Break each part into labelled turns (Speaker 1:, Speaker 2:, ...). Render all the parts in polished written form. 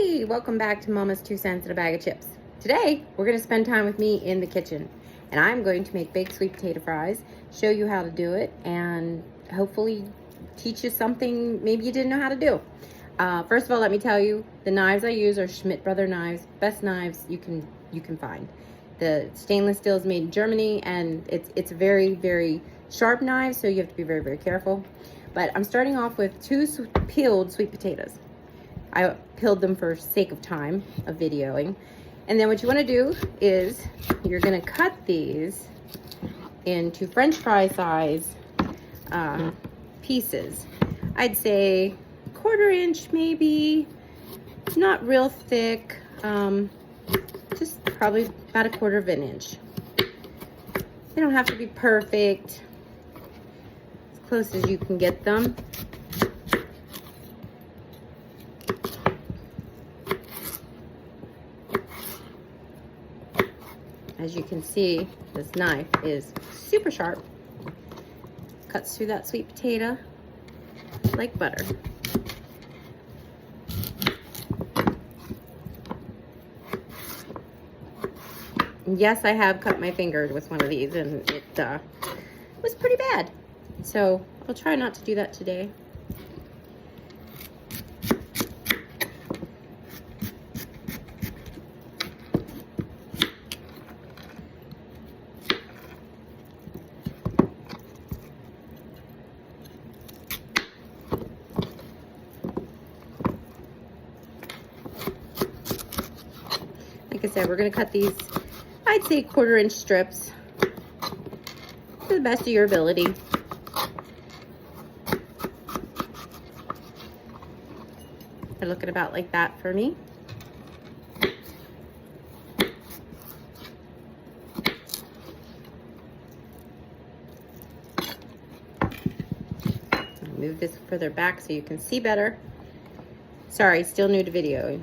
Speaker 1: Hey, welcome back to Mama's 2 cents and a bag of chips. Today, we're going to spend time with me in the kitchen, and I'm going to make baked sweet potato fries, show you how to do it, and hopefully teach you something maybe you didn't know how to do. First of all, let me tell you, the knives I use are Schmidt Brother knives, best knives you can find. The stainless steel is made in Germany, and it's a very, very sharp knife, so you have to be very, very careful. But I'm starting off with 2 peeled sweet potatoes. I peeled them for sake of time of videoing. And then what you want to do is you're going to cut these into French fry size pieces. I'd say 1/4 inch maybe, not real thick, just probably about 1/4 of an inch. They don't have to be perfect, as close as you can get them. As you can see, this knife is super sharp. Cuts through that sweet potato like butter. And yes, I have cut my finger with one of these, and it was pretty bad. So I'll try not to do that today. Like I said, we're going to cut these, I'd say 1/4 inch strips to the best of your ability. They're looking about like that for me. I'll move this further back so you can see better. Sorry, still new to videoing.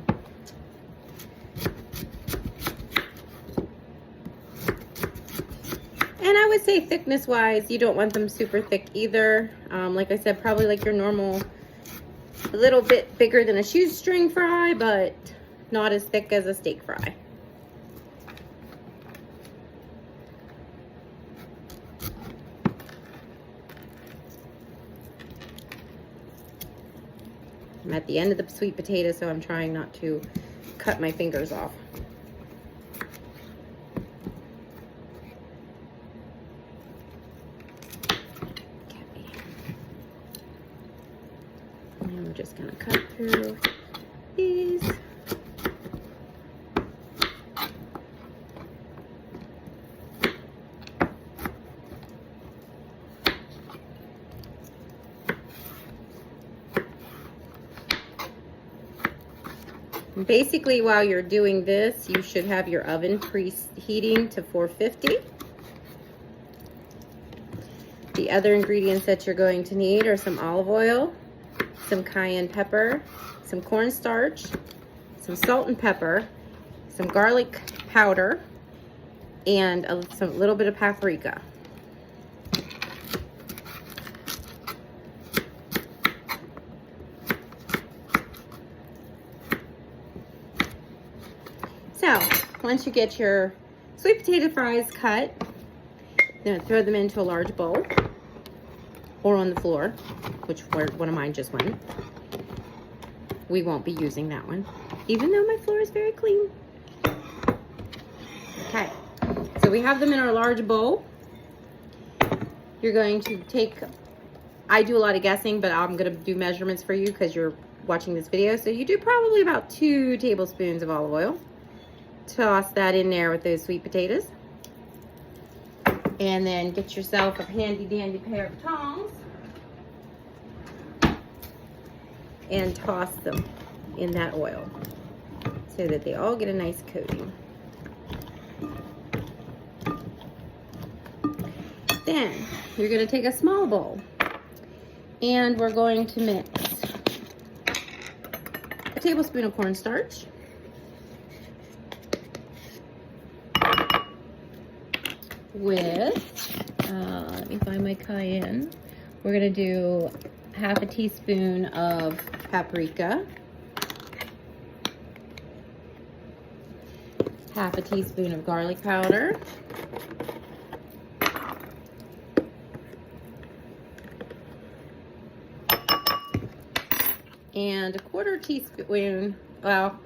Speaker 1: And I would say thickness wise, you don't want them super thick either. Like I said, probably like your normal, a little bit bigger than a shoestring fry, but not as thick as a steak fry. I'm at the end of the sweet potato, so I'm trying not to cut my fingers off. And we're just gonna cut through these. Basically, while you're doing this, you should have your oven preheating to 450. The other ingredients that you're going to need are some olive oil, some cayenne pepper, some cornstarch, some salt and pepper, some garlic powder, and a little bit of paprika. So, once you get your sweet potato fries cut, then throw them into a large bowl or on the floor, which one of mine just went. We won't be using that one, even though my floor is very clean. Okay, so we have them in our large bowl. You're going to take, I do a lot of guessing, but I'm gonna do measurements for you because you're watching this video. So you do probably about 2 tablespoons of olive oil. Toss that in there with those sweet potatoes. And then get yourself a handy dandy pair of tongs and toss them in that oil so that they all get a nice coating. Then you're going to take a small bowl and we're going to mix a tablespoon of cornstarch, with, let me find my cayenne. We're gonna do 1/2 teaspoon of paprika, half a teaspoon of garlic powder, and a quarter teaspoon, well,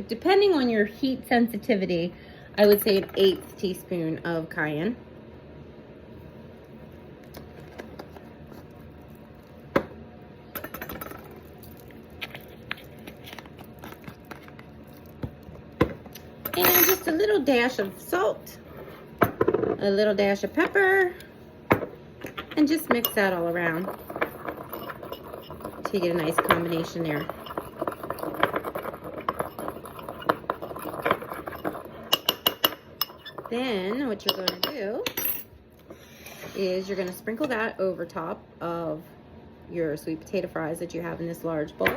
Speaker 1: depending on your heat sensitivity, I would say an 1/8 teaspoon of cayenne. And just a little dash of salt, a little dash of pepper, and just mix that all around to get a nice combination there. Then what you're going to do is you're going to sprinkle that over top of your sweet potato fries that you have in this large bowl.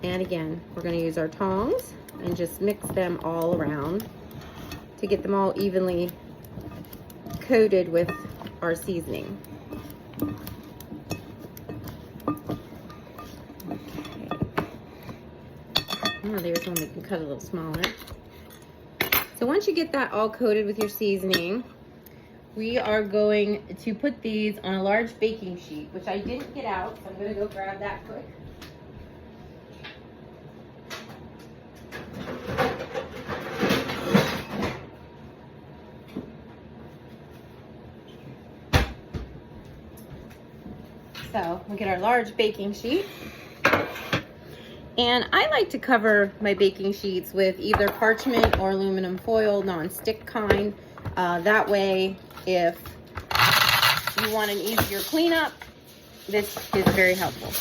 Speaker 1: And again, we're going to use our tongs and just mix them all around to get them all evenly coated with our seasoning. Okay. Oh, there's one we can cut a little smaller. So once you get that all coated with your seasoning, we are going to put these on a large baking sheet, which I didn't get out, so I'm going to go grab that quick. So we'll get our large baking sheet. And I like to cover my baking sheets with either parchment or aluminum foil, non-stick kind. That way, if you want an easier cleanup, this is very helpful.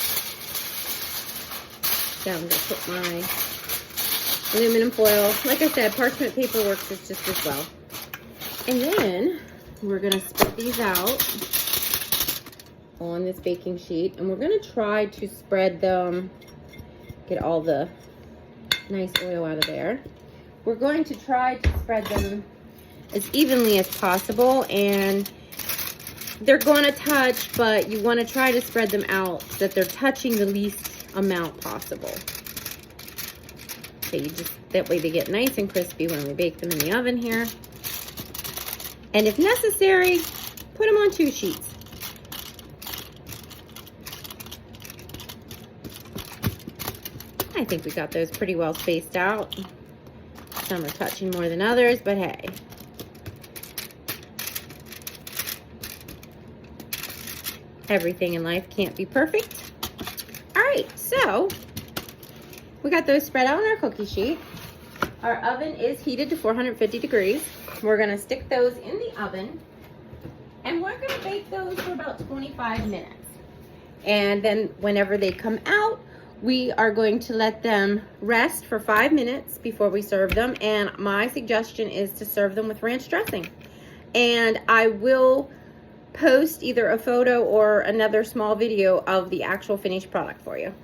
Speaker 1: So I'm going to put my aluminum foil. Like I said, parchment paper works just as well. And then we're going to spread these out on this baking sheet, and we're going to try to spread them, get all the nice oil out of there. We're going to try to spread them as evenly as possible, and they're going to touch, but you want to try to spread them out so that they're touching the least amount possible. So that way they get nice and crispy when we bake them in the oven here. And if necessary, put them on 2 sheets. I think we got those pretty well spaced out. Some are touching more than others, but hey. Everything in life can't be perfect. All right, so we got those spread out on our cookie sheet. Our oven is heated to 450 degrees. We're gonna stick those in the oven, and we're gonna bake those for about 25 minutes. And then whenever they come out, we are going to let them rest for 5 minutes before we serve them. And my suggestion is to serve them with ranch dressing. And I will post either a photo or another small video of the actual finished product for you.